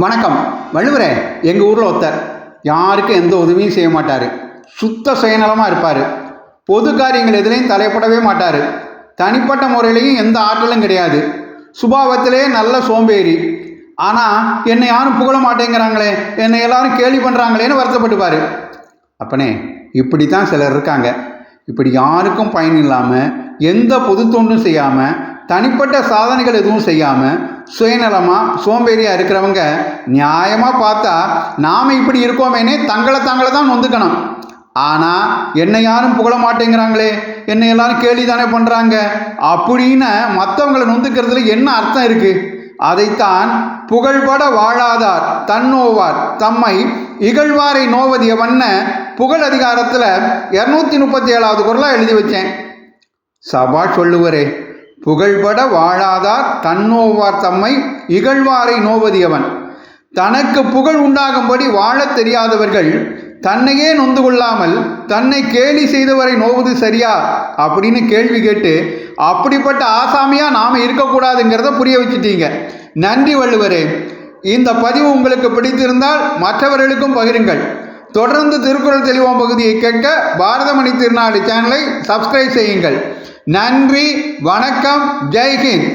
வணக்கம். வள்ளுவரே, எங்கள் ஊரில் ஒருத்தர் யாருக்கும் எந்த உதவியும் செய்ய மாட்டார். சுத்த சுயநலமாக இருப்பார். பொது காரியங்கள் எதுலேயும் தலைப்படவே மாட்டார். தனிப்பட்ட முறையிலையும் எந்த ஆற்றலும் கிடையாது. சுபாவத்திலே நல்ல சோம்பேறி. ஆனால் என்னை யாரும் புகழ மாட்டேங்கிறாங்களே, என்னை எல்லாரும் கேலி பண்ணுறாங்களேன்னு வருத்தப்பட்டுப்பார். அப்பனே, இப்படி தான் சிலர் இருக்காங்க. இப்படி யாருக்கும் பயன் இல்லாமல், எந்த பொது தொண்டும் செய்யாமல், தனிப்பட்ட சாதனைகள் எதுவும் செய்யாமல், சுயநலமாக சோம்பேறியாக இருக்கிறவங்க நியாயமாக பார்த்தா நாம் இப்படி இருக்கோமேனே தங்களை தான் நொந்துக்கணும். ஆனால் என்னை யாரும் புகழ மாட்டேங்கிறாங்களே, என்னை எல்லாரும் கேலி தானே பண்ணுறாங்க அப்படின்னு மற்றவங்களை நொந்துக்கிறதுல என்ன அர்த்தம் இருக்குது? அதைத்தான் புகழ்பட வாழாதார் தன்னோவார் தம்மை இகழ்வாரை நோவதியவண்ண புகழ் அதிகாரத்தில் 237வது குறளாக எழுதி வச்சேன். சபா சொல்லுவரே, புகழ்பட வாழாதார் தன்னோவார் தம்மை இகழ்வாரை நோவதியவன். தனக்கு புகழ் உண்டாகும்படி வாழத் தெரியாதவர்கள் தன்னையே நொந்து கொள்ளாமல் தன்னை கேலி செய்தவரை நோவது சரியா அப்படின்னு கேள்வி கேட்டு அப்படிப்பட்ட ஆசாமியாக நாம் இருக்கக்கூடாதுங்கிறத புரிய வச்சுட்டீங்க. நன்றி வள்ளுவரே. இந்த பதிவு உங்களுக்கு பிடித்திருந்தால் மற்றவர்களுக்கும் பகிருங்கள். தொடர்ந்து திருக்குறள் தெளிவோம் பகுதியை கேட்க பாரதமணி திருநாடு சேனலை சப்ஸ்கிரைப் செய்யுங்கள். நன்றி, வணக்கம், ஜெய்ஹிந்த்.